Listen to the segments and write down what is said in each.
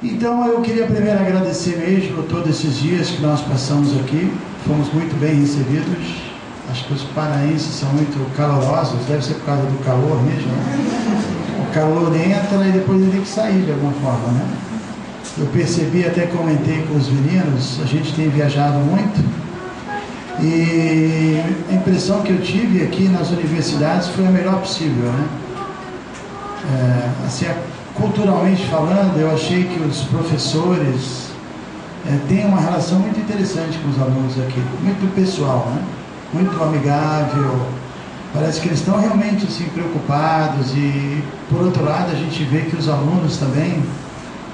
Então eu queria primeiro agradecer mesmo todos esses dias que nós passamos aqui, fomos muito bem recebidos. Acho que os paraenses são muito calorosos, deve ser por causa do calor mesmo, né? O calor entra e depois ele tem que sair de alguma forma, né? Eu percebi, até comentei com os meninos, a gente tem viajado muito e a impressão que eu tive aqui nas universidades foi a melhor possível, né? Assim, culturalmente falando, eu achei que os professores têm uma relação muito interessante com os alunos aqui, muito pessoal, né? Muito amigável, parece que eles estão realmente assim, preocupados e, por outro lado, a gente vê que os alunos também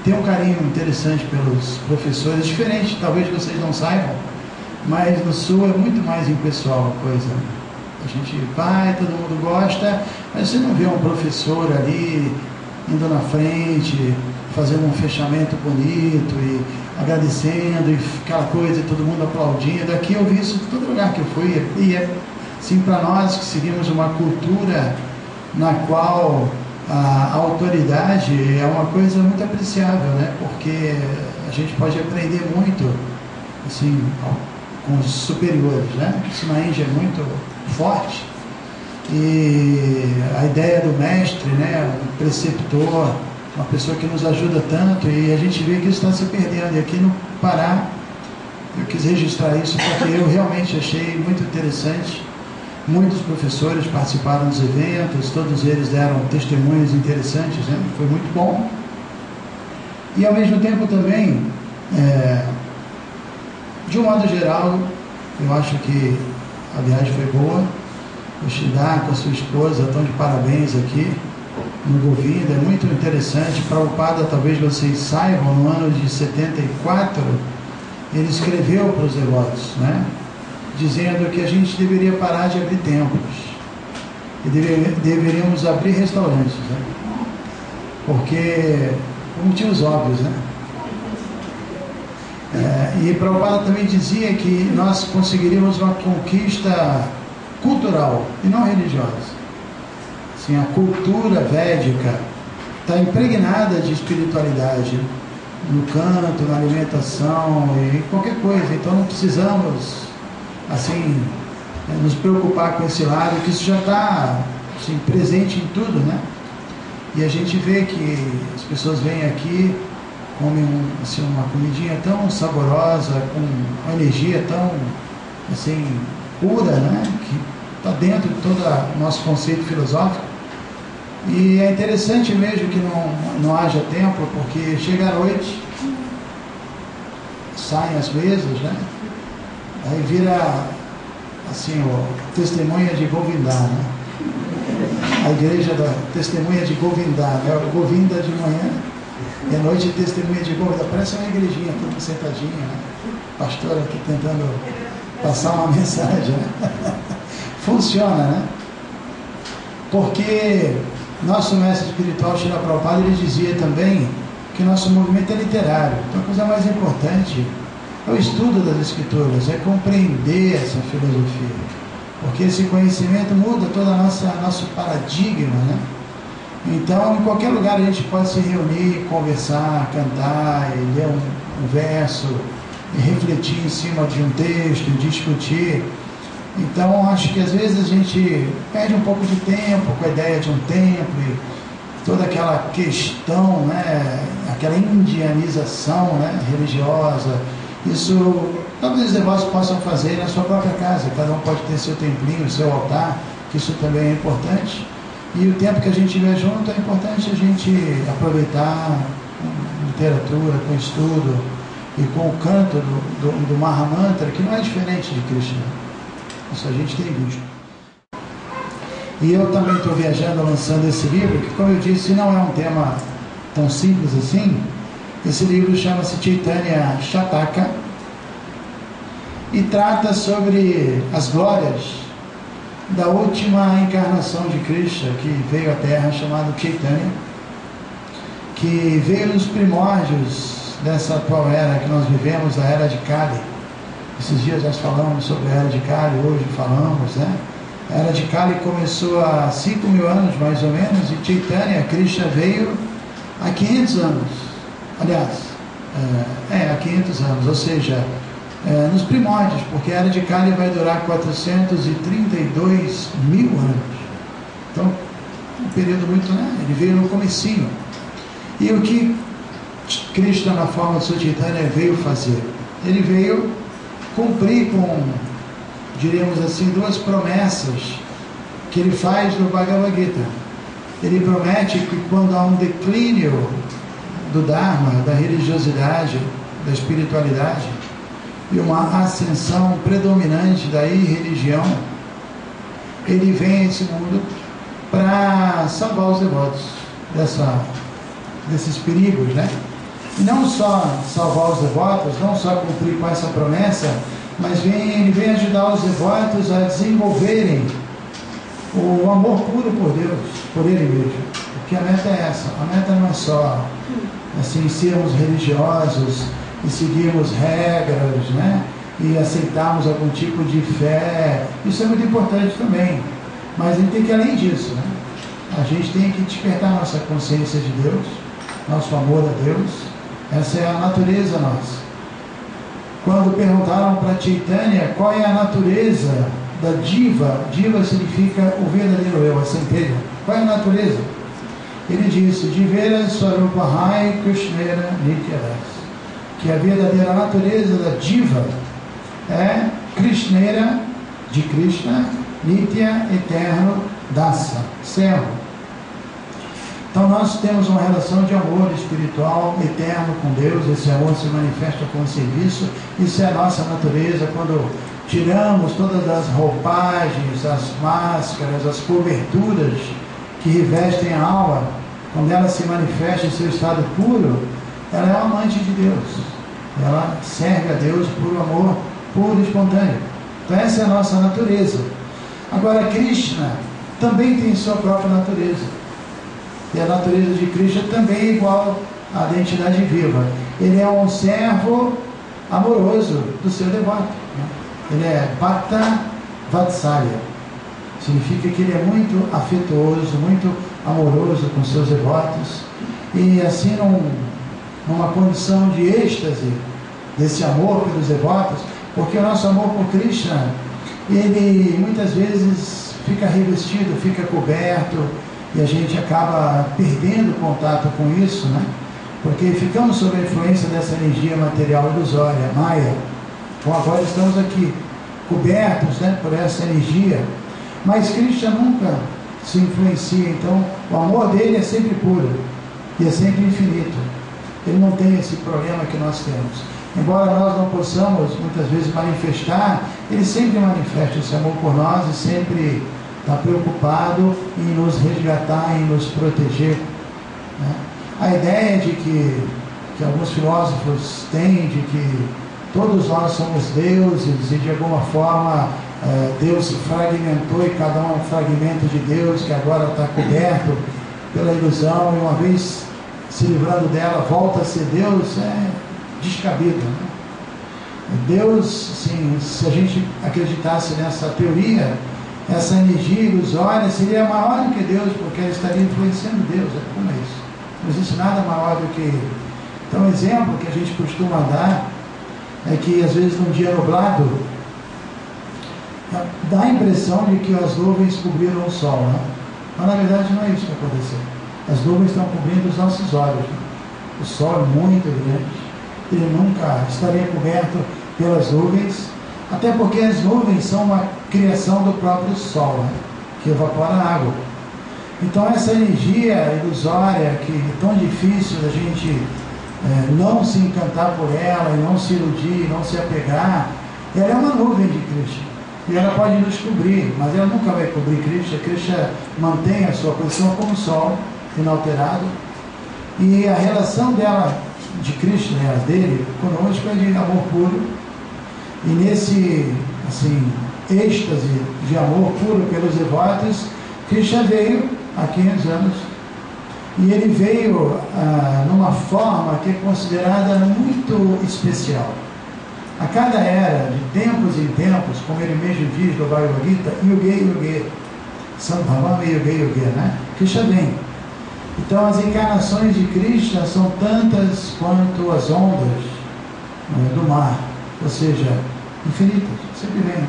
têm um carinho interessante pelos professores, diferente, talvez vocês não saibam, mas no Sul é muito mais impessoal a coisa. A gente vai, todo mundo gosta, mas você não vê um professor ali indo na frente, fazendo um fechamento bonito e agradecendo e aquela coisa, e todo mundo aplaudindo. Aqui eu vi isso em todo lugar que eu fui, e é assim, para nós que seguimos uma cultura na qual a autoridade é uma coisa muito apreciável, né? Porque a gente pode aprender muito assim, com os superiores, né? Isso na Índia é muito forte, e a ideia do mestre, né? O preceptor, uma pessoa que nos ajuda tanto, e a gente vê que isso está se perdendo. E aqui no Pará, eu quis registrar isso porque eu realmente achei muito interessante. Muitos professores participaram dos eventos, todos eles deram testemunhos interessantes, né? Foi muito bom. E ao mesmo tempo também, de um modo geral, eu acho que a viagem foi boa. O Shidar com a sua esposa estão de parabéns aqui no Govinda, é muito interessante. Prabhupada, talvez vocês saibam, no ano de 74, ele escreveu para os devotos, né? Dizendo que a gente deveria parar de abrir templos e deveríamos abrir restaurantes, né? Porque, por motivos óbvios, né? E Prabhupada também dizia que nós conseguiríamos uma conquista cultural e não religiosa. Assim, a cultura védica está impregnada de espiritualidade no canto, na alimentação e qualquer coisa. Então não precisamos assim nos preocupar com esse lado, que isso já está assim, presente em tudo, né? E a gente vê que as pessoas vêm aqui, comem assim, uma comidinha tão saborosa, com uma energia tão assim pura, né? Que está dentro de todo o nosso conceito filosófico. E é interessante mesmo que não haja templo, porque chega à noite, saem as mesas, né? Aí vira assim, o testemunha de Govindá, né? A igreja da testemunha de Govindá, né? O Govinda de manhã e à noite testemunha de Govindá. Parece uma igrejinha, toda sentadinha, né? Pastor aqui tentando passar uma mensagem, né? Funciona, né? Porque nosso mestre espiritual, Srila Prabhupada, ele dizia também que nosso movimento é literário. Então a coisa mais importante é o estudo das escrituras, é compreender essa filosofia, porque esse conhecimento muda todo nosso paradigma, né? Então, em qualquer lugar a gente pode se reunir, conversar, cantar, e ler um verso, e refletir em cima de um texto, e discutir. Então, acho que às vezes a gente perde um pouco de tempo com a ideia de um templo e toda aquela questão, né, aquela indianização, né, religiosa. Isso, talvez os devotos possam fazer na sua própria casa. Cada um pode ter seu templinho, seu altar, que isso também é importante. E o tempo que a gente estiver junto, é importante a gente aproveitar com literatura, com estudo e com o canto do Mahamantra, que não é diferente de Krishna. Isso a gente tem visto. E eu também estou viajando, lançando esse livro, que, como eu disse, não é um tema tão simples assim. Esse livro chama-se Chaitanya Shataka e trata sobre as glórias da última encarnação de Krishna, que veio à Terra, chamado Chaitanya, que veio nos primórdios dessa atual era que nós vivemos, a era de Kali. Esses dias nós falamos sobre a era de Kali, hoje falamos, né? A era de Kali começou há 5.000 anos, mais ou menos, e Chaitanya, Krishna, veio há 500 anos. aliás, há 500 anos, ou seja, nos primórdios, porque a Era de Kali vai durar 432 mil anos. Então, um período muito, ele veio no comecinho. E o que Krishna, na forma de Chaitanya, veio fazer? Ele veio cumprir com, diríamos assim, duas promessas que ele faz no Bhagavad Gita. Ele promete que quando há um declínio do Dharma, da religiosidade, da espiritualidade, e uma ascensão predominante da irreligião, ele vem a esse mundo para salvar os devotos desses perigos, né? E não só salvar os devotos, não só cumprir com essa promessa, mas ele vem ajudar os devotos a desenvolverem o amor puro por Deus, por Ele mesmo. Porque a meta é essa. A meta não é só assim, sermos religiosos e seguirmos regras, né? E aceitarmos algum tipo de fé. Isso é muito importante também. Mas a gente tem que ir além disso, né? A gente tem que despertar nossa consciência de Deus, nosso amor a Deus. Essa é a natureza nossa. Quando perguntaram para Chaitanya qual é a natureza da diva, diva significa o verdadeiro eu, a centelha. Qual é a natureza? Ele disse, Divera Swarupahai Krishnera Nityadas, que a verdadeira natureza da diva é Krishnera, de Krishna, Nitya, eterno, Dasa, servo. Então nós temos uma relação de amor espiritual eterno com Deus. Esse amor se manifesta com o serviço. Isso é a nossa natureza. Quando tiramos todas as roupagens, as máscaras, as coberturas que revestem a alma, quando ela se manifesta em seu estado puro, ela é uma amante de Deus. Ela serve a Deus por amor puro e espontâneo. Então essa é a nossa natureza. Agora Krishna também tem sua própria natureza. E a natureza de Krishna também é igual à identidade viva. Ele é um servo amoroso do seu devoto, né? Ele é Bhakta Vatsalya. Significa que ele é muito afetuoso, muito amoroso com seus devotos. E assim, numa condição de êxtase desse amor pelos devotos, porque o nosso amor por Krishna, ele muitas vezes fica revestido, fica coberto, e a gente acaba perdendo contato com isso, né? Porque ficamos sob a influência dessa energia material ilusória, Maya. Então agora estamos aqui, cobertos, né, por essa energia. Mas Krishna nunca se influencia, então o amor dele é sempre puro e é sempre infinito. Ele não tem esse problema que nós temos. Embora nós não possamos muitas vezes manifestar, ele sempre manifesta esse amor por nós e sempre está preocupado em nos resgatar, em nos proteger, né? A ideia de que alguns filósofos têm de que todos nós somos deuses e de alguma forma Deus se fragmentou e cada um é um fragmento de Deus que agora está coberto pela ilusão e uma vez se livrando dela volta a ser Deus, é descabido, né? Deus, assim, se a gente acreditasse nessa teoria, essa energia ilusória seria maior do que Deus, porque ela estaria influenciando Deus. Como é isso? Não existe nada maior do que Ele. Então, um exemplo que a gente costuma dar é que, às vezes, num dia nublado, dá a impressão de que as nuvens cobriram o sol, né? Mas, na verdade, não é isso que aconteceu. As nuvens estão cobrindo os nossos olhos, né? O sol é muito grande. Ele nunca estaria coberto pelas nuvens, até porque as nuvens são uma criação do próprio Sol, né? Que evapora a água. Então essa energia ilusória que é tão difícil da gente não se encantar por ela, e não se iludir, não se apegar, ela é uma nuvem de Krishna. E ela pode nos cobrir, mas ela nunca vai cobrir Krishna. Krishna mantém a sua posição como Sol, inalterado. E a relação dela, de Krishna, dele, conosco é de amor puro. E nesse, assim, êxtase de amor puro pelos devotos, Krishna veio há 500 anos. E ele veio numa forma que é considerada muito especial. A cada era, de tempos em tempos, como ele mesmo diz no Bhagavad Gita, Yuge Yuge, Sambhavama Yuge Yuge, né? Krishna vem. Então as encarnações de Krishna são tantas quanto as ondas do mar, ou seja, infinitas, sempre vem.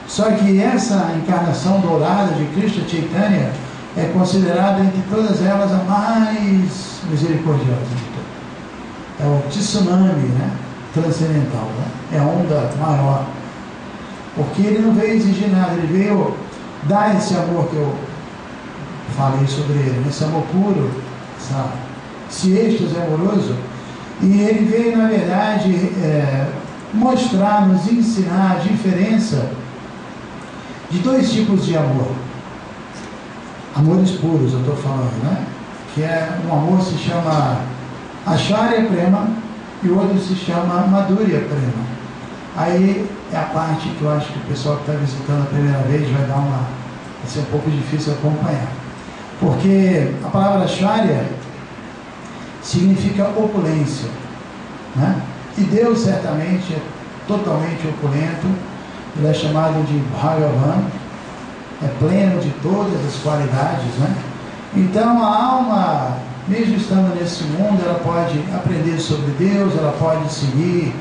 Só que essa encarnação dourada de Krishna Chaitanya é considerada entre todas elas a mais misericordiosa de todas. É o tsunami, né? Transcendental, né? É a onda maior. Porque ele não veio exigir nada, ele veio dar esse amor que eu falei sobre ele, esse amor puro, esse êxtase amoroso. E ele veio, na verdade, mostrar, nos ensinar a diferença de dois tipos de amor. Amores puros, eu estou falando, né? Que é um amor que se chama Acharya Prema e o outro se chama Madhurya Prema. Aí é a parte que eu acho que o pessoal que está visitando a primeira vez vai ser um pouco difícil acompanhar. Porque a palavra Acharya significa opulência, né? E Deus certamente é totalmente opulento, ele é chamado de Bhagavan, é pleno de todas as qualidades, né? Então a alma, mesmo estando nesse mundo, ela pode aprender sobre Deus, ela pode seguir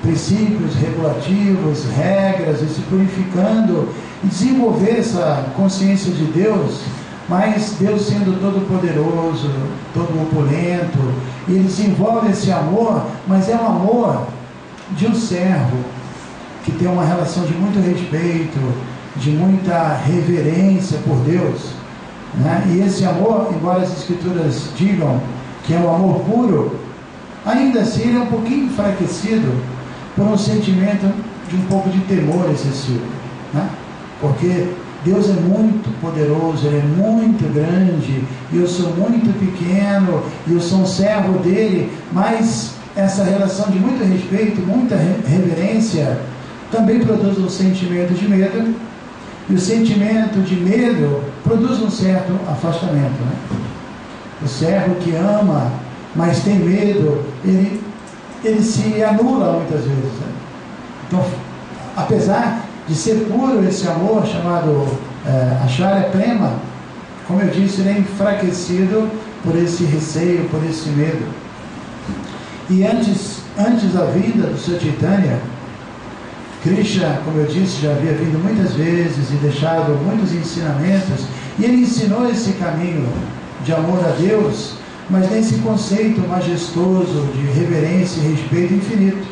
princípios regulativos, regras, e se purificando e desenvolver essa consciência de Deus, mas Deus sendo todo poderoso, todo opulento, e ele desenvolve esse amor, mas é um amor de um servo que tem uma relação de muito respeito, de muita reverência por Deus, né? E esse amor, embora as escrituras digam que é um amor puro, ainda assim ele é um pouquinho enfraquecido por um sentimento de um pouco de temor excessivo, né? Porque Deus é muito poderoso, ele é muito grande, e eu sou muito pequeno, e eu sou um servo dele, mas essa relação de muito respeito, muita reverência, também produz um sentimento de medo, e o sentimento de medo produz um certo afastamento, né? O servo que ama, mas tem medo, ele se anula muitas vezes, né? Então, apesar de ser puro esse amor, chamado Acharya Prema, como eu disse, ele é enfraquecido por esse receio, por esse medo. E antes da vinda do Sr. Chaitanya, Krishna, como eu disse, já havia vindo muitas vezes e deixado muitos ensinamentos, e ele ensinou esse caminho de amor a Deus, mas nesse conceito majestoso de reverência e respeito infinito,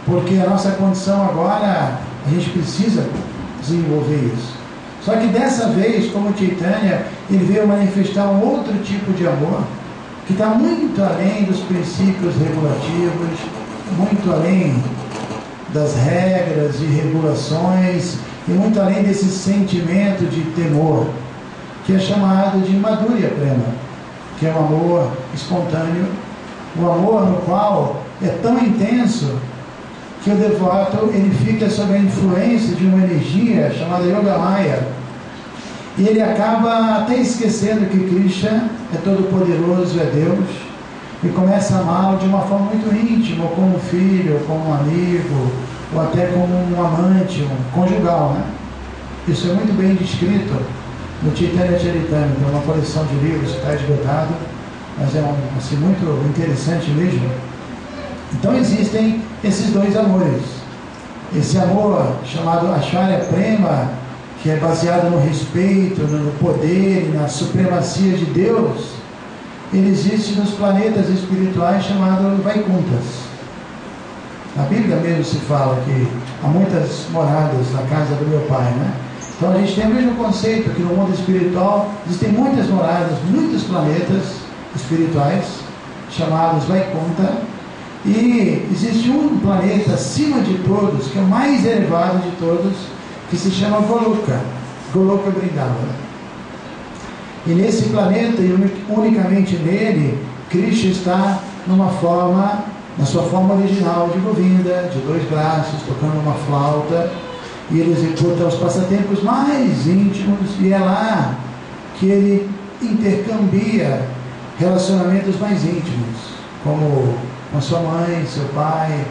porque a nossa condição agora, a gente precisa desenvolver isso. Só que dessa vez, como Chaitanya, ele veio manifestar um outro tipo de amor, que está muito além dos princípios regulativos, muito além das regras e regulações, e muito além desse sentimento de temor, que é chamado de Madhurya Prema, que é um amor espontâneo, um amor no qual é tão intenso que o devoto ele fica sob a influência de uma energia chamada Yogamaya, e ele acaba até esquecendo que Krishna é todo poderoso, é Deus, e começa a amá-lo de uma forma muito íntima, ou como um filho, ou como um amigo, ou até como um amante, um conjugal, né? Isso é muito bem descrito no Chaitanya Charitamrita, uma coleção de livros que está esgotado, mas é assim, muito interessante mesmo. Então existem esses dois amores. Esse amor chamado Acharya Prema, que é baseado no respeito, no poder e na supremacia de Deus, ele existe nos planetas espirituais chamados Vaikunthas. Na Bíblia mesmo se fala que há muitas moradas na casa do meu pai, né? Então a gente tem o mesmo conceito que no mundo espiritual existem muitas moradas, muitos planetas espirituais chamados Vaikuntha, e existe um planeta acima de todos, que é o mais elevado de todos, que se chama Goloka, Goloka Vrindavana. E nesse planeta, e unicamente nele, Krishna está na sua forma original de Govinda, de dois braços, tocando uma flauta, e ele executa os passatempos mais íntimos, e é lá que ele intercambia relacionamentos mais íntimos, como com sua mãe, seu pai,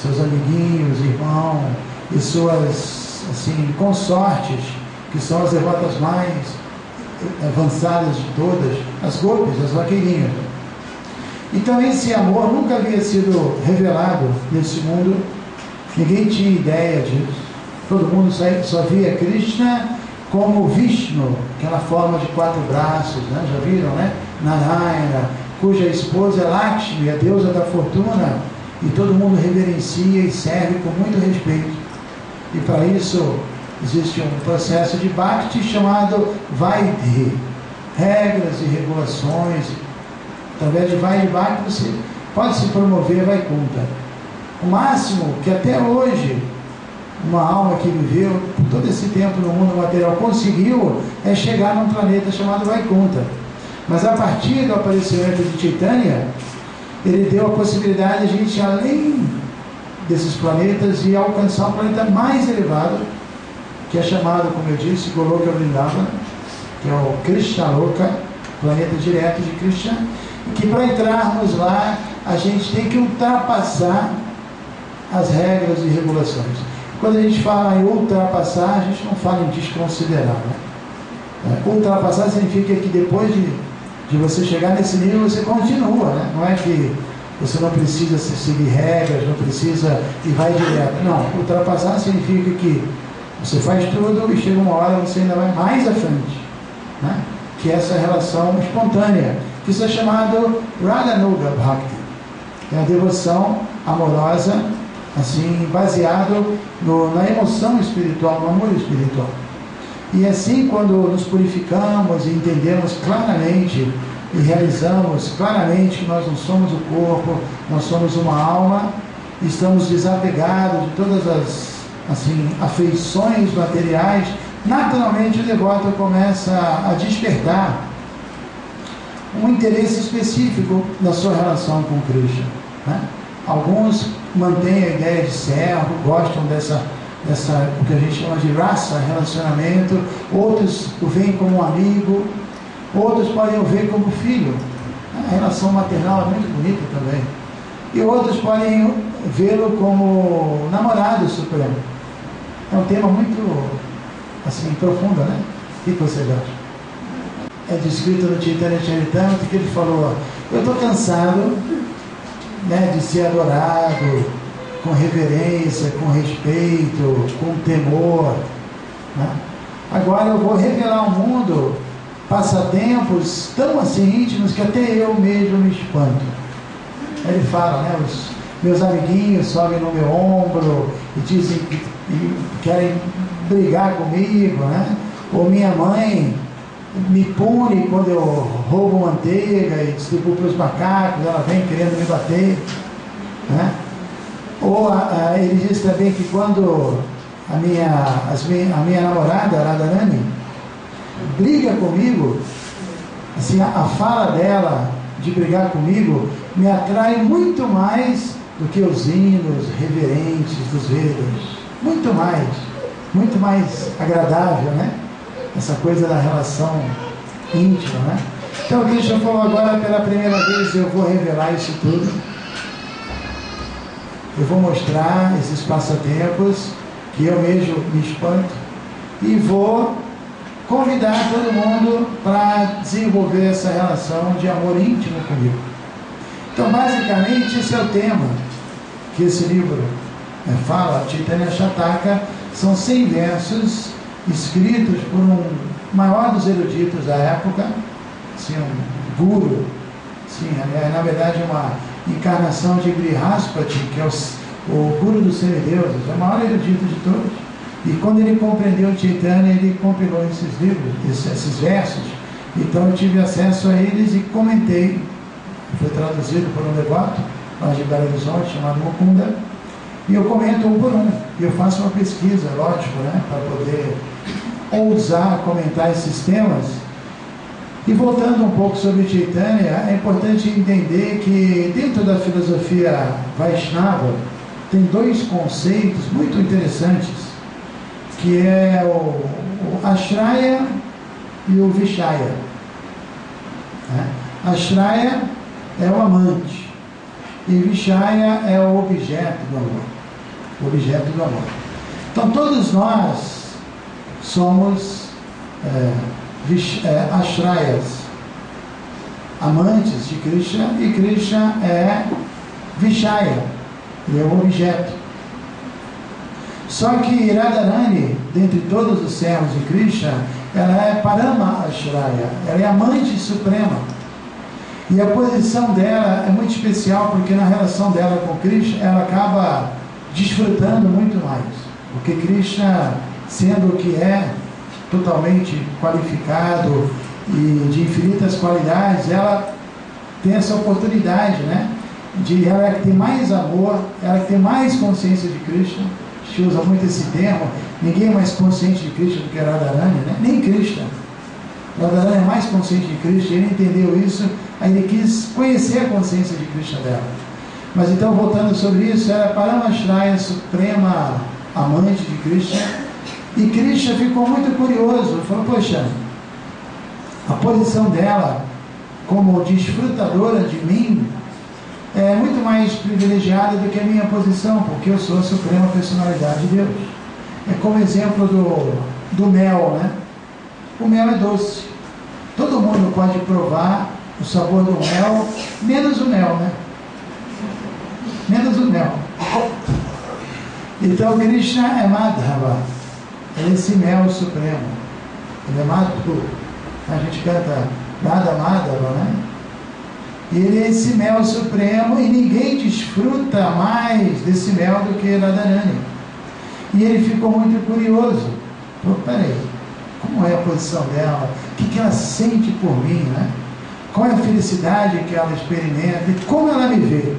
seus amiguinhos, irmão, e suas consortes, que são as devotas mais avançadas de todas, as Gopis, as vaqueirinhas. Então esse amor nunca havia sido revelado nesse mundo, ninguém tinha ideia disso. Todo mundo só via Krishna como Vishnu, aquela forma de 4 braços, né? Já viram, né? Narayana, cuja esposa é Lakshmi, a deusa da fortuna, e todo mundo reverencia e serve com muito respeito. E para isso existe um processo de Bhakti chamado Vaidhi, regras e regulações. Através de Vaidhi Bhakti você pode se promover Vaikuntha. O máximo que até hoje uma alma que viveu por todo esse tempo no mundo material conseguiu é chegar num planeta chamado Vaikuntha. Mas a partir do aparecimento de Chaitanya, ele deu a possibilidade de a gente ir além desses planetas e alcançar um planeta mais elevado, que é chamado, como eu disse, Goloka Vrindavana, que é o Krishna Loka, planeta direto de Krishna, e que para entrarmos lá a gente tem que ultrapassar as regras e regulações. Quando a gente fala em ultrapassar, a gente não fala em desconsiderar, né? Ultrapassar significa que depois de você chegar nesse nível, você continua, né? Não é que você não precisa seguir regras, não precisa e vai direto. Não, ultrapassar significa que você faz tudo e chega uma hora você ainda vai mais à frente, né? Que é essa relação espontânea, que isso é chamado Radhanuga Bhakti, é a devoção amorosa, assim, baseado na emoção espiritual, no amor espiritual. E assim, quando nos purificamos e entendemos claramente e realizamos claramente que nós não somos o corpo, nós somos uma alma, estamos desapegados de todas as, assim, afeições materiais, naturalmente o devoto começa a despertar um interesse específico na sua relação com Krishna, né? Alguns mantêm a ideia de servo, gostam dessa o que a gente chama de raça, relacionamento. Outros o veem como um amigo, outros podem o ver como filho. A relação maternal é muito bonita também. E outros podem vê-lo como namorado supremo. É um tema muito assim, profundo, né? O que você acha? É descrito no Chaitanya Charitamrita que ele falou: eu estou cansado, né, de ser adorado com reverência, com respeito, com temor, né? Agora eu vou revelar ao mundo passatempos tão assim íntimos que até eu mesmo me espanto. Aí ele fala, né, os meus amiguinhos sobem no meu ombro e dizem que querem brigar comigo, né? Ou minha mãe me pune quando eu roubo manteiga e distribuo para os macacos, ela vem querendo me bater, né? Ou ele diz também que quando a minha namorada, a Radharani, briga comigo, assim, a fala dela de brigar comigo me atrai muito mais do que os hinos reverentes dos Vedas, muito mais agradável, né? Essa coisa da relação íntima, né? Então o Krishna falou: agora pela primeira vez eu vou revelar isso tudo, eu vou mostrar esses passatempos que eu mesmo me espanto e vou convidar todo mundo para desenvolver essa relação de amor íntimo comigo. Então basicamente esse é o tema que esse livro fala. Chaitanya Shataka são 100 versos escritos por um maior dos eruditos da época, assim, um guru, assim, na verdade uma encarnação de Brihaspati, que é o guru dos semideuses, é o maior erudito de todos. E quando ele compreendeu Chaitanya, ele compilou esses livros, esses versos. Então eu tive acesso a eles e comentei. Foi traduzido por um devoto lá de Belo Horizonte, chamado Mukunda, e eu comento um por um. E eu faço uma pesquisa, lógico, né, para poder ousar comentar esses temas. E voltando um pouco sobre Chaitanya, é importante entender que dentro da filosofia Vaishnava tem 2 conceitos muito interessantes, que é o Ashraya e o Vishaya, né? Ashraya é o amante e Vishaya é o objeto do amor. O objeto do amor. Então todos nós somos Ashrayas, amantes de Krishna, e Krishna é Vishaya, ele é o objeto. Só que Radharani, dentre todos os servos de Krishna, ela é Parama Ashraya, ela é amante suprema. E a posição dela é muito especial, porque na relação dela com Krishna, ela acaba desfrutando muito mais. Porque Krishna, sendo o que é, totalmente qualificado e de infinitas qualidades, ela tem essa oportunidade, né? De ela que tem mais amor, ela que tem mais consciência de Krishna. A gente usa muito esse termo, ninguém é mais consciente de Krishna do que Radharani, né? Nem Krishna. Radharani é mais consciente de Krishna, ele entendeu isso, aí ele quis conhecer a consciência de Krishna dela. Mas então, voltando sobre isso, ela é Paramashraya, suprema amante de Krishna, e Krishna ficou muito curioso, falou, poxa, a posição dela como desfrutadora de mim é muito mais privilegiada do que a minha posição, porque eu sou a suprema personalidade de Deus. É como exemplo do mel, né? O mel é doce. Todo mundo pode provar o sabor do mel, menos o mel, né? Menos o mel. Então Krishna é Madhava, ele é esse mel supremo, ele é Madhu. A gente canta Radha Madhava, né? E ele é esse mel supremo, e ninguém desfruta mais desse mel do que Radharani. E ele ficou muito curioso. Pô, peraí, como é a posição dela? O que ela sente por mim, né? Qual é a felicidade que ela experimenta? E como ela me vê?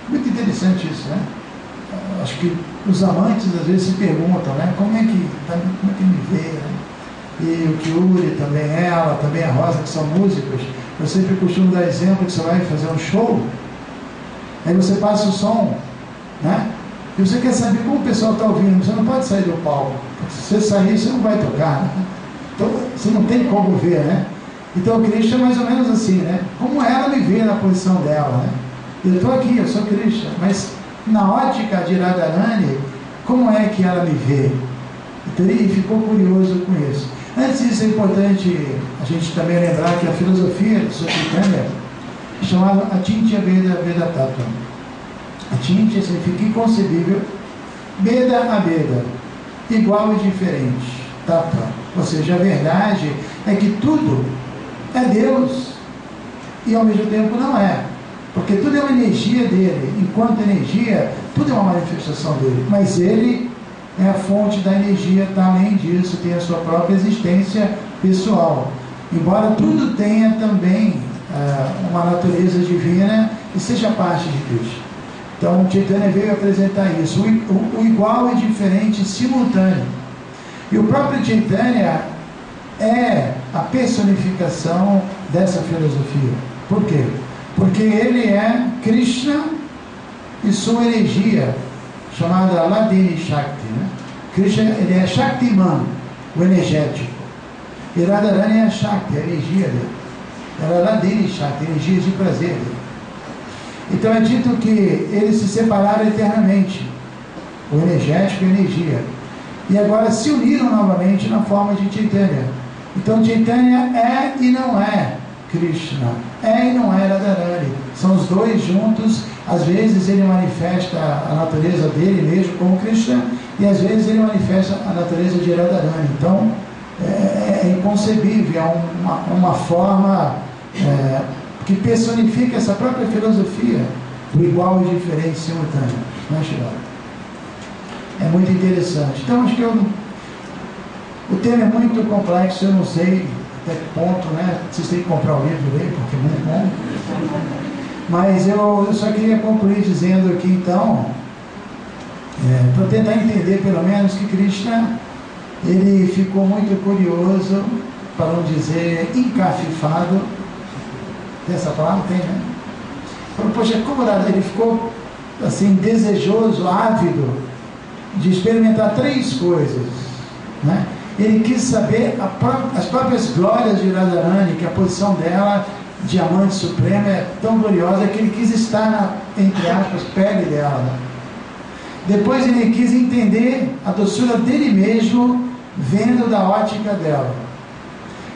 Muito interessante isso, né? Acho que os amantes às vezes se perguntam, né? Como é que me vê, né? E o Kyuri, também ela, também a Rosa, que são músicos. Eu sempre costumo dar exemplo que você vai fazer um show, aí você passa o som, né? E você quer saber como o pessoal está ouvindo. Você não pode sair do palco, porque se você sair, você não vai tocar, né? Então, você não tem como ver, né? Então, o Krishna é mais ou menos assim, né? Como ela me vê na posição dela, né? Eu estou aqui, eu sou Krishna, mas na ótica de Radharani, como é que ela me vê? Então, ele ficou curioso com isso. Antes disso, é importante a gente também lembrar que a filosofia de Chaitanya é chamada Achintya Veda Veda Tattva. Achintya significa inconcebível, Veda a Veda, igual e diferente, Tattva. Ou seja, a verdade é que tudo é Deus e ao mesmo tempo não é. Porque tudo é uma energia dele. Enquanto energia, tudo é uma manifestação dele. Mas ele é a fonte da energia, está além disso, tem a sua própria existência pessoal. Embora tudo tenha também uma natureza divina e seja parte de Deus. Então, Chaitanya veio apresentar isso, o igual e diferente simultâneo. E o próprio Chaitanya é a personificação dessa filosofia. Por quê? Porque ele é Krishna e sua energia, chamada Ladini Shakti, né? Krishna, ele é Shaktiman, o energético. E Radharani é a Shakti, a energia dele. Ela é Ladini Shakti, energia de prazer dele. Então é dito que eles se separaram eternamente, o energético e a energia. E agora se uniram novamente na forma de Chaitanya. Então Chaitanya é e não é Krishna, é e não é Radharani. São os dois juntos. Às vezes ele manifesta a natureza dele mesmo como Krishna, e às vezes ele manifesta a natureza de Radharani. Então é inconcebível, é uma forma que personifica essa própria filosofia do igual e diferente simultâneo, não é, Shirada? É muito interessante. Então acho que o tema é muito complexo, eu não sei até que ponto, né? Vocês têm que comprar o livro e ler, porque é muito bom. Mas eu só queria concluir dizendo aqui, então, para tentar entender pelo menos que Krishna, ele ficou muito curioso, para não dizer encafifado. Tem essa palavra? Tem, né? Falou, poxa, como ele ficou assim, desejoso, ávido de experimentar três coisas, né? Ele quis saber as próprias glórias de Radharani, que a posição dela de amante suprema é tão gloriosa que ele quis estar na, entre aspas, pele dela, né? Depois ele quis entender a doçura dele mesmo, vendo da ótica dela.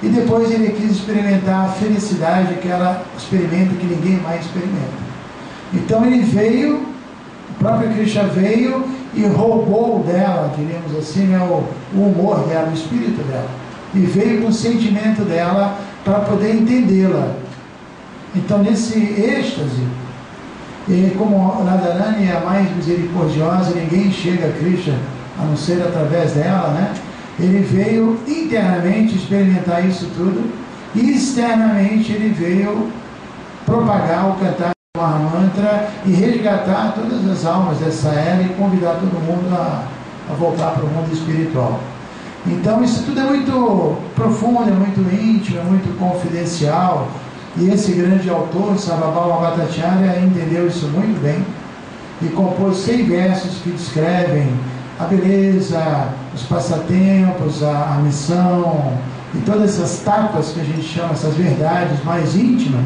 e depois ele quis experimentar a felicidade que ela experimenta, que ninguém mais experimenta. Então ele veio, o próprio Krishna veio e roubou dela, diríamos assim, né, o humor dela, o espírito dela, e veio com o sentimento dela para poder entendê-la. Então nesse êxtase, e como Radharani é a mais misericordiosa, ninguém chega a Krishna a não ser através dela, né? Ele veio internamente experimentar isso tudo, e externamente ele veio propagar o cantar do Mahamantra e resgatar todas as almas dessa era e convidar todo mundo a voltar para o mundo espiritual. Então isso tudo é muito profundo, é muito íntimo, é muito confidencial, e esse grande autor, Sarvabhauma Bhattacharya, entendeu isso muito bem e compôs 100 versos que descrevem a beleza, os passatempos, a missão e todas essas tapas que a gente chama, essas verdades mais íntimas,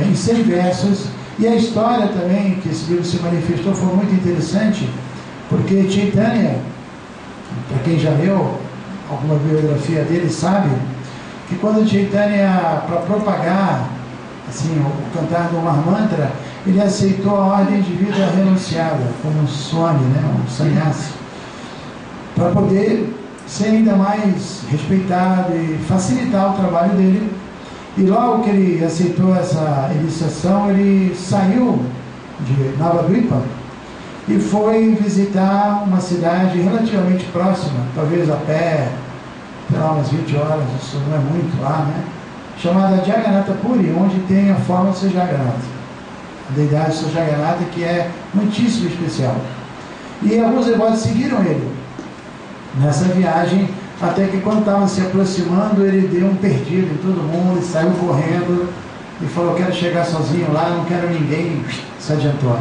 em 100 versos. E a história também que esse livro se manifestou foi muito interessante, porque Chaitanya, para quem já leu alguma biografia dele, sabe que quando Chaitanya, para propagar assim, o cantar do Mahamantra, ele aceitou a ordem de vida renunciada, como um Swami, né, um sannyasi, para poder ser ainda mais respeitado e facilitar o trabalho dele. E logo que ele aceitou essa iniciação, ele saiu de Navadvipa e foi visitar uma cidade relativamente próxima, talvez a pé, sei lá, umas 20 horas, isso não é muito lá, né? Chamada Jagannatha Puri, onde tem a forma de ser Jagannatha, a deidade de Jagannatha, que é muitíssimo especial. E alguns devotos seguiram ele nessa viagem, até que quando estava se aproximando, ele deu um perdido em todo mundo e saiu correndo e falou: quero chegar sozinho lá, não quero ninguém, se adiantou.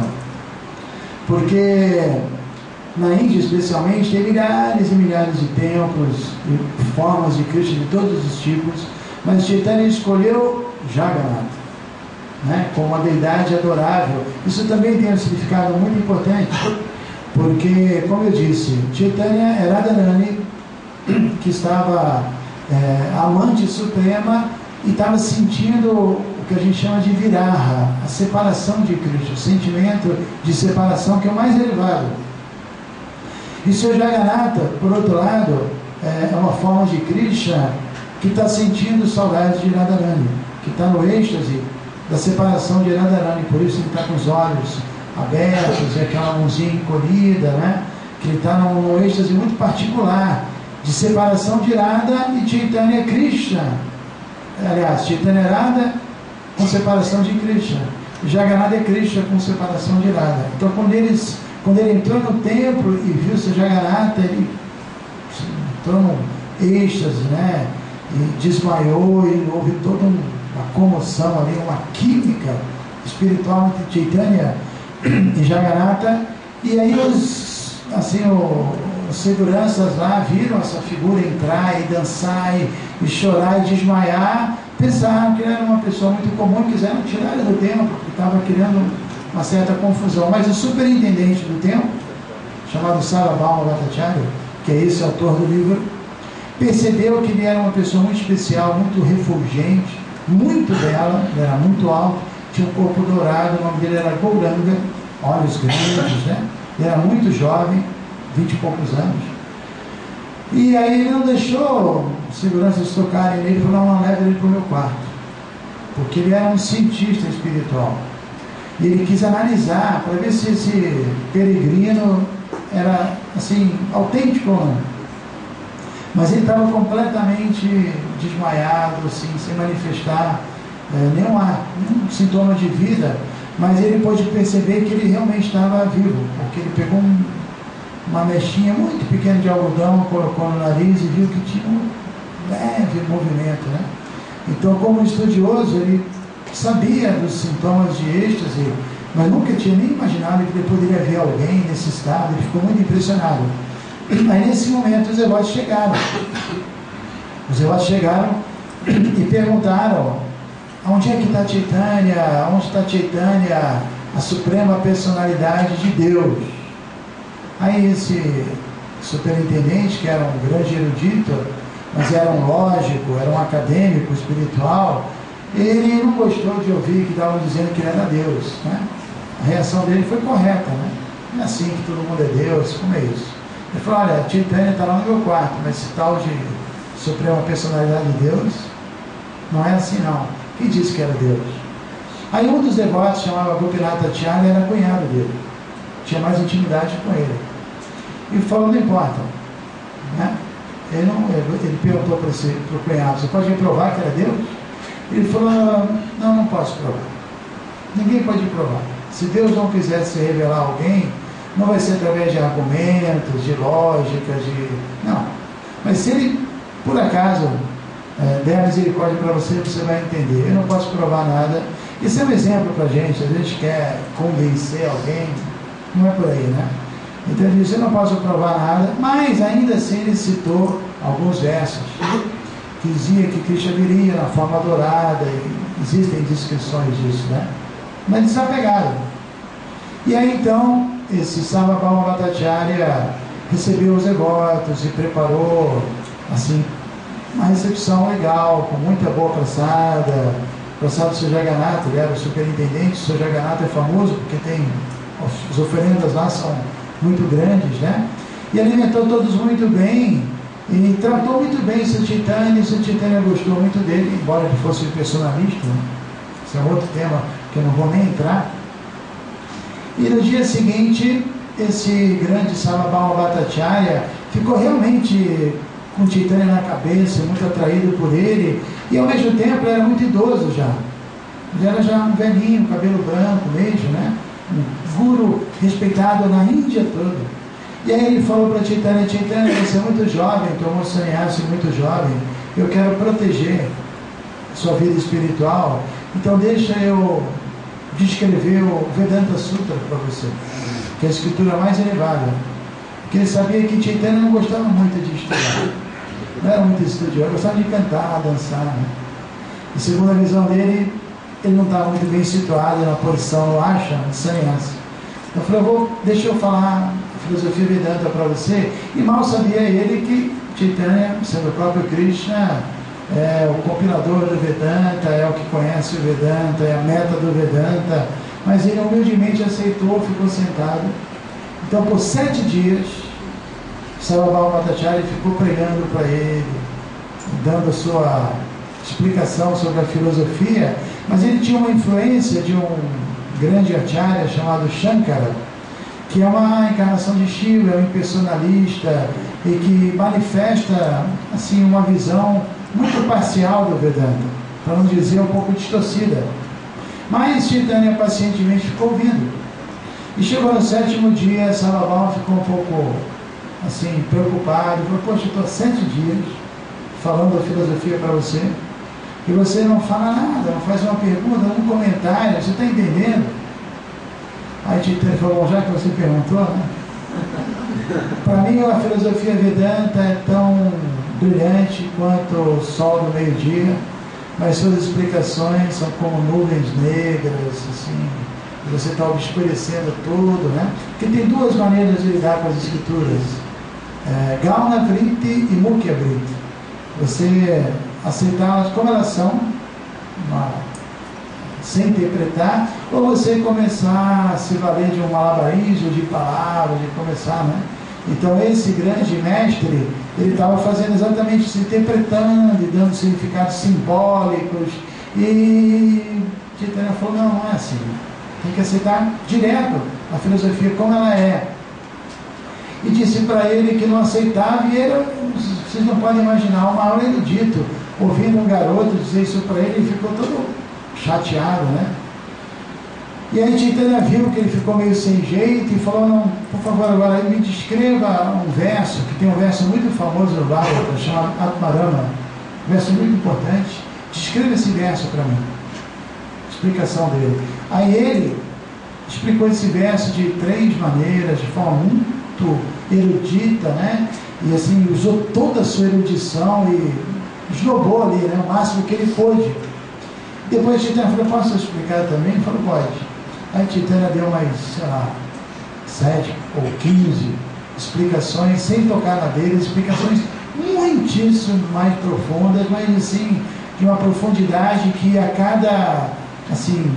Porque na Índia especialmente tem milhares e milhares de templos e formas de Krishna de todos os tipos, mas Chaitanya escolheu Jagannatha, né, como uma deidade adorável. Isso também tem um significado muito importante, porque, como eu disse, Chaitanya é Radharani, que estava amante suprema e estava sentindo o que a gente chama de viraha, a separação de Krishna, o sentimento de separação que é o mais elevado. E seu Jagannatha, por outro lado, é uma forma de Krishna que está sentindo saudades de Radharani, que está no êxtase da separação de Radharani, por isso ele está com os olhos abertos e aquela mãozinha encolhida, né? Que ele está num êxtase muito particular de separação de Radha e Chaitanya Krishna. Aliás, Chaitanya Radha com separação de Krishna, Jagannatha é Krishna com separação de Radha. Então quando ele entrou no templo e viu seu Jagannatha, ele entrou num êxtase, né? E desmaiou, e houve toda uma comoção ali, uma química espiritual entre Chaitanya e Jagannatha. E aí os seguranças lá viram essa figura entrar e dançar e chorar e desmaiar, pensaram que ele era uma pessoa muito comum e quiseram tirar ele do templo, porque estava criando uma certa confusão. Mas o superintendente do templo, chamado Sarvabhauma Bhattacharya, que é esse autor do livro, percebeu que ele era uma pessoa muito especial, muito refulgente, muito bela, ele era muito alto, tinha um corpo dourado, o nome dele era Gauranga, olhos grandes, né? Ele era muito jovem, 20 e poucos anos. E aí ele não deixou os seguranças tocarem nele e falou: não, leva ele para o meu quarto, porque ele era um cientista espiritual. E ele quis analisar para ver se esse peregrino era assim, autêntico ou não. Mas ele estava completamente desmaiado, assim, sem manifestar nenhum sintoma de vida, mas ele pôde perceber que ele realmente estava vivo, porque ele pegou uma mechinha muito pequena de algodão, colocou no nariz e viu que tinha um leve movimento, né? Então, como estudioso, ele sabia dos sintomas de êxtase, mas nunca tinha nem imaginado que ele poderia ver alguém nesse estado. Ele ficou muito impressionado. Aí nesse momento os devotos chegaram. Os devotos chegaram e perguntaram: onde é que está Chaitanya? Onde está Chaitanya, a suprema personalidade de Deus? Aí esse superintendente, que era um grande erudito, mas era um lógico, era um acadêmico espiritual, ele não gostou de ouvir que estavam dizendo que ele era Deus, né? A reação dele foi correta, né? Não é assim que todo mundo é Deus, como é isso? Ele falou, olha, a Titânia está lá no meu quarto, mas esse tal de Suprema Personalidade de Deus, não é assim não. Quem disse que era Deus? Aí um dos devotos, chamava Gopinath Acharya, era cunhado dele, tinha mais intimidade com ele, e falou, não importa, né? Ele perguntou para o cunhado, você pode me provar que era Deus? Ele falou, não posso provar, ninguém pode provar. Se Deus não quiser se revelar a alguém, não vai ser através de argumentos, de lógica, não. Mas se ele, por acaso, der a misericórdia para você, você vai entender. Eu não posso provar nada. Isso é um exemplo para a gente. A gente quer convencer alguém, não é por aí, né? Então ele disse, eu não posso provar nada, mas ainda assim ele citou alguns versos que dizia que Krishna viria na forma dourada, e existem descrições disso, né? Mas desapegado. E aí então, esse Sarvabhauma Bhattacharya recebeu os devotos e preparou, assim, uma recepção legal, com muita boa praçada. Praçada do Sr. Jagannatha, ele era o superintendente. O Sr. Jagannatha é famoso porque tem, as oferendas lá são muito grandes, né? E alimentou todos muito bem, e tratou muito bem o Sr. Chaitanya, e o Sr. Chaitanya gostou muito dele, embora ele fosse personalista, né? Esse é outro tema que eu não vou nem entrar. E no dia seguinte, esse grande Sarvabhauma Bhattacharya ficou realmente com Chaitanya na cabeça, muito atraído por ele, e ao mesmo tempo ele era muito idoso já. Ele era já um velhinho, cabelo branco mesmo, né? Um guru respeitado na Índia toda. E aí ele falou para Chaitanya, Chaitanya, você é muito jovem, tomou sannyasi muito jovem, eu quero proteger sua vida espiritual, então deixa eu descrever o Vedanta Sutra para você, que é a escritura mais elevada. Porque ele sabia que Chaitanya não gostava muito de estudar, não era muito estudioso, gostava de cantar, dançar, né? E segundo a visão dele, ele não estava muito bem situado na posição ashram de sannyasi. Eu falei, deixa eu falar a filosofia Vedanta para você. E mal sabia ele que Chaitanya, sendo o próprio Krishna, é o compilador do Vedanta, é o que conhece o Vedanta, é a meta do Vedanta, mas ele humildemente aceitou, ficou sentado. Então por 7 dias Sarvabhauma Bhattacharya ficou pregando para ele, dando a sua explicação sobre a filosofia, mas ele tinha uma influência de um grande acharya chamado Shankara, que é uma encarnação de Shiva, é um impersonalista e que manifesta assim uma visão muito parcial do Vedanta, para não dizer um pouco distorcida. Mas Chaitanya pacientemente ficou ouvindo. E chegou no 7º dia, Sarvabhauma ficou um pouco assim, preocupado, falou, poxa, eu estou há 7 dias falando a filosofia para você, e você não fala nada, não faz uma pergunta, um comentário, você está entendendo? Aí Chaitanya falou, já que você perguntou, né? Para mim a filosofia Vedanta é tão brilhante quanto o sol do meio-dia, mas suas explicações são como nuvens negras, assim, você está obscurecendo tudo, né? Porque tem 2 maneiras de lidar com as escrituras, Gauna Vritti e Mukhya Vritti. Você aceitá-las como elas são, sem interpretar, ou você começar a se valer de um malabarismo de palavras, de começar, né? Então esse grande mestre, ele estava fazendo exatamente isso, interpretando e dando significados simbólicos, e Chaitanya falou, não é assim, tem que aceitar direto a filosofia como ela é. E disse para ele que não aceitava, e ele, vocês não podem imaginar, o maior erudito, ouvindo um garoto dizer isso para ele, ele ficou todo chateado, né? E aí Chaitanya viu que ele ficou meio sem jeito e falou, não, por favor, agora me descreva um verso, que tem um verso muito famoso no Bhagavata, chamado Atmarama, um verso muito importante, descreva esse verso para mim. Explicação dele. Aí ele explicou esse verso de 3 maneiras, de forma muito erudita, né? E assim, usou toda a sua erudição e esnobou ali, né? O máximo que ele pôde. Depois Chaitanya falou, posso explicar também? Ele falou, pode. Aí Chaitanya deu umas, sei lá, 7 ou 15 explicações, sem tocar na dele, explicações muitíssimo mais profundas, mas assim, de uma profundidade que a cada, assim,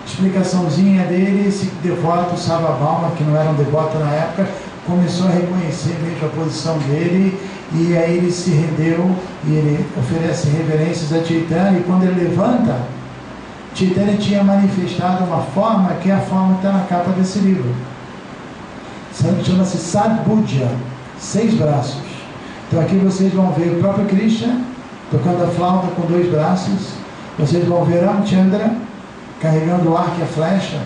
explicaçãozinha dele, esse devoto Sarvabhauma, que não era um devoto na época, começou a reconhecer mesmo a posição dele, e aí ele se rendeu, e ele oferece reverências a Chaitanya, e quando ele levanta, Chaitanya tinha manifestado uma forma, que é a forma que está na capa desse livro. Chama-se Sadbudja, 6 braços. Então aqui vocês vão ver o próprio Krishna tocando a flauta com 2 braços. Vocês vão ver Ramchandra carregando o arco e a flecha,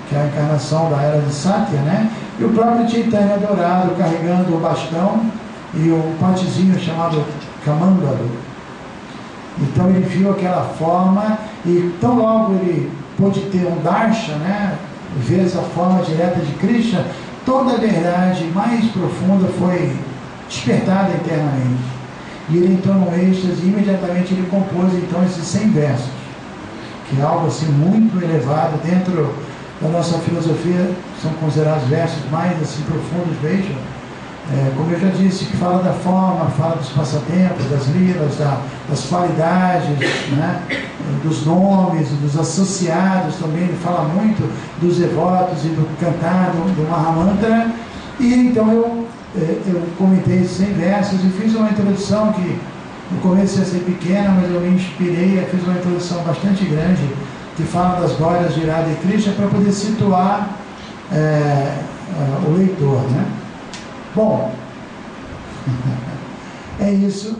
que é a encarnação da era de Satya, né? E o próprio Chaitanya adorado carregando o bastão e o potezinho chamado Kamandalo. Então ele viu aquela forma, e tão logo ele pôde ter um darsha, né? Ver essa forma direta de Krishna, toda a verdade mais profunda foi despertada internamente. E ele entrou num êxtase, e imediatamente ele compôs então esses 100 versos, que é algo assim muito elevado dentro da nossa filosofia, são considerados versos mais assim profundos, vejam. Como eu já disse, que fala da forma, fala dos passatempos, das lilas, das qualidades, né? Dos nomes, dos associados também, ele fala muito dos devotos e do cantar do Mahamantra. E então eu comentei esses 100 versos e fiz uma introdução que no começo ia ser pequena, mas eu me inspirei, fiz uma introdução bastante grande que fala das glórias de Radha e Krishna para poder situar o leitor, né? Bom, é isso.